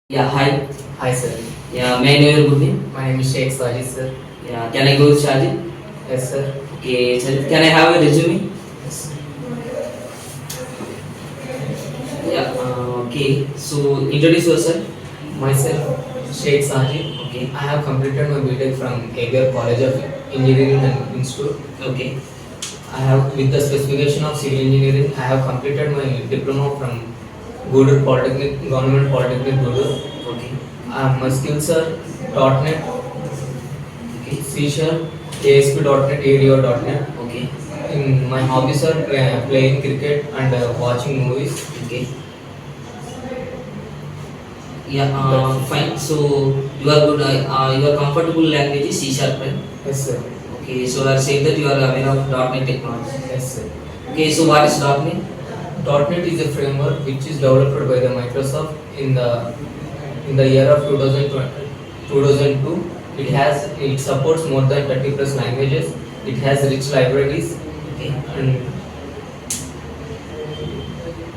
Yeah, hi. Hi sir, Yeah, may I know your good name? my name is Sheikh Sajid sir. Yeah, can I go with Shajid? Yes sir. Okay, Shajid, can I have a resume? Yes. Yeah, okay. So, introduce yourself. Myself Sheikh Sajid. Okay, I have completed my BTech from Agar College of Engineering and Institute. okay, I have with the specification of civil engineering. I have completed my diploma from Goodur Polytechnic, Government Polytechnic Goodur. okay, My skills are .NET, okay, C Sharp, ASP.NET, ADO.NET. okay, In my hobbies are playing cricket and watching movies. okay. Yeah, That's it. fine. So, you are good. Your comfortable language is C Sharp, right? Yes sir. Okay, so I said that you are aware of .NET technology. Yes sir. Okay, so what is .NET? .NET is a framework which is developed by the Microsoft in the year of 2020, 2002. It supports more than 30 plus languages. It has rich libraries Okay, and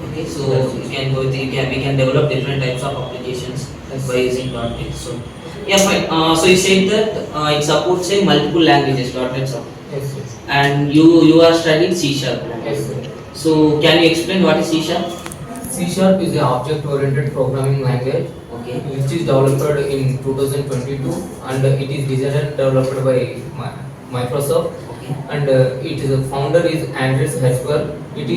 okay. So that's you it. can go. We can develop different types of applications Yes. by using .NET. So yeah, fine. So you said that it supports say multiple languages .NET support, Yes, yes. and you are studying C Sharp. Yes, sir. So can you explain what is C Sharp? C Sharp is an object-oriented programming language Okay, which is developed in 2022 and it is designed and developed by Microsoft. okay, And it is a founder is Andreas Hesper. It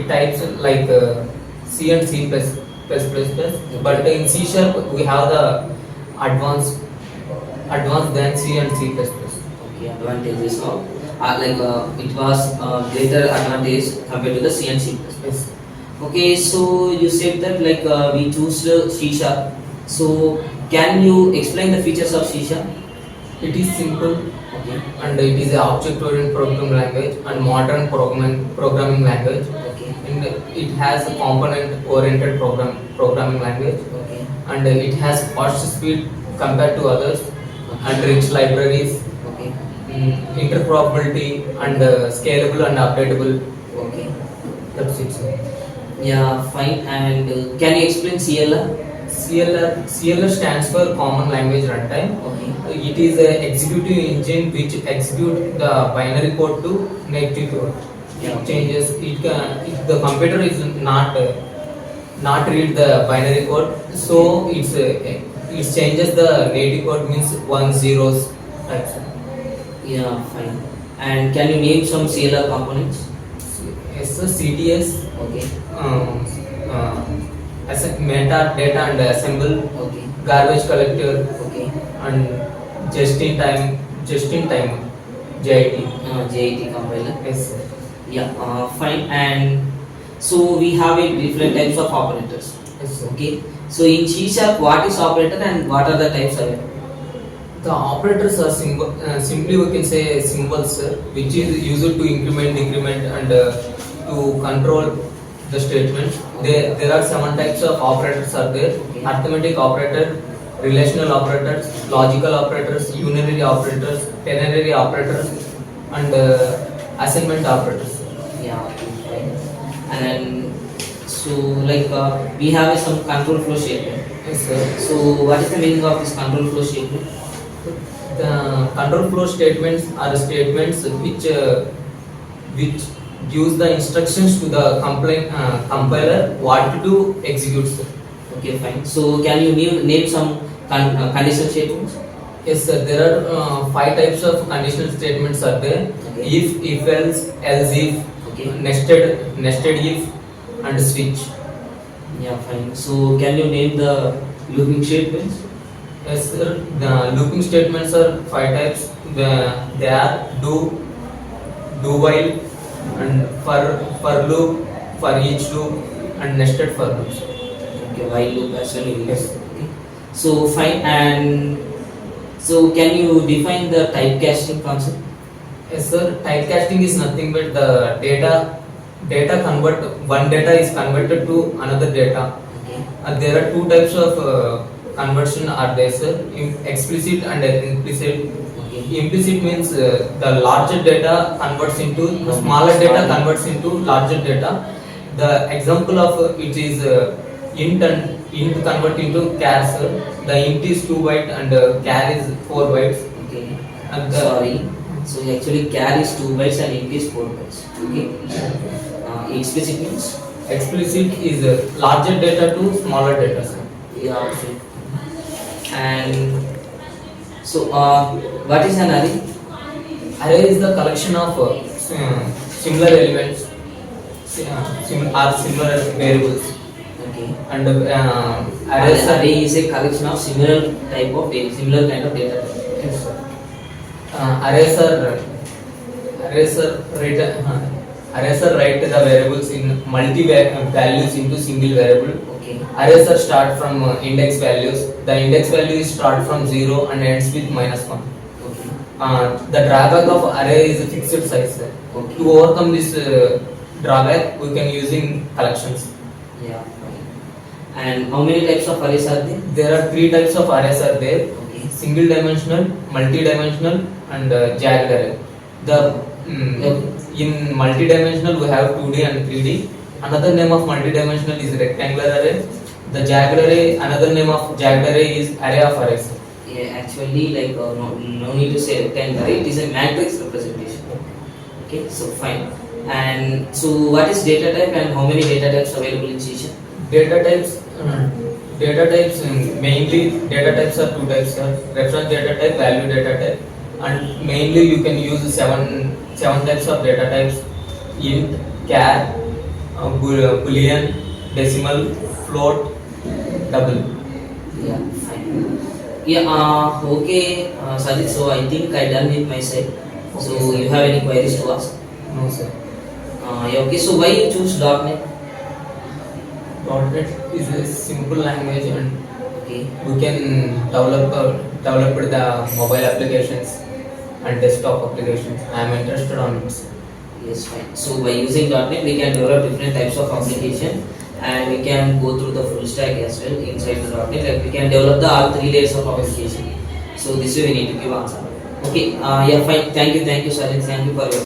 types like C and C plus, but in C sharp we have the advanced than C and C plus plus. okay. Advantages of it was greater advantage compared to the C and C++. Yes. Okay, so you said that we choose C Sharp. So can you explain the features of C Sharp? It is simple Okay, and it is a object-oriented programming language and modern programming language. okay, And it has a component-oriented programming language okay, and it has fast speed compared to others and rich libraries, okay, interoperability and scalable and updatable. okay. That's it. Sir. Yeah, fine. And can you explain CLR? CLR stands for Common Language Runtime. Okay, It is an executive engine which execute the binary code to native code. Yeah. It changes. If the computer is not read the binary code, so it changes the native code means one zeros types. yeah, fine. And can you name some CLR components? Yes, so CDS, Okay, as a meta data and assemble, okay, garbage collector okay. and just in time JIT. JIT compiler. Yes, sir. Yeah, fine. And so we have different types of operators. Yes, sir. Okay. So in C Sharp, what is operator and what are the types of it? The operators are simply we can say symbols, sir, which is used to increment, decrement, and to control the statement. There are 7 types of operators are there: Okay. arithmetic operator, relational operators, logical operators, unary operators, ternary operators, and assignment operators. Yeah, okay, fine. And so we have some control flow statement. Yes, sir. So what is the meaning of this control flow statement? The control flow statements are statements which gives the instructions to the compiler what to do execute. Sir. Okay, fine. So can you name some conditional statements? Yes, sir. There are 5 types of conditional statements are there. Okay. If else if, Okay. nested if, and switch. Yeah, fine. So can you name the looping statements? Yes, sir. The looping statements are 5 types. They are do while, and for loop, for each loop, and nested for loops. Okay, while loop as well. Yes. Okay. So fine. And so can you define the typecasting concept? Yes, sir. Typecasting is nothing but the one data is converted to another data. Okay. There are 2 types of conversion are there, sir. Explicit and implicit. Okay. Implicit means the larger data converts into the smaller data converts into larger data. The example of it is int convert into chars. The int is 2 byte and char is 4 bytes. Okay. And Sorry. So actually char is 2 bytes and int is 4 bytes. Okay. Explicit means? explicit is larger data to smaller data, sir. Yeah. Okay. And so what is an array? Array is the collection of similar elements or similar variables. Okay. And Array, array is a collection of similar type of data, similar kind of data type. Yes, sir. Arrays are write the variables in multi values into single variable. Okay. Arrays are start from index values. The index value is start from 0 and ends with -1. Okay. The drawback of array is a fixed size, sir. Okay. To overcome this drawback, we can using collections. Yeah. And how many types of arrays are there? There are 3 types of arrays are there: Okay. single dimensional, multi-dimensional, and jagged array. The in multi-dimensional we have 2D and 3D. Another name of multi-dimensional is rectangular array. The jagged array, another name of jagged array is array of arrays. Yeah, actually, like no need to say rectangle array. It is a matrix representation. Okay, so fine. And so, what is data type and how many data types available in C#? Data types. Mainly data types are 2 types, sir. Reference data type, value data type, and mainly you can use seven types of data types: int, char, boolean, decimal, float, double. Yeah, fine. Yeah, okay, Sajid. So I think I done with my side. So Okay, you have any queries to ask? No, sir. Yeah, okay. So why you choose .NET? .NET is a simple language and Okay. we can develop the mobile applications and desktop applications. I am interested on it. Yes, fine. So by using .NET, we can develop different types of application, and we can go through the full stack as well inside the .NET. And we can develop the all 3 layers of application. So this way we need to give answer. Okay. Yeah, fine. Thank you, Sajid. Thank you for your.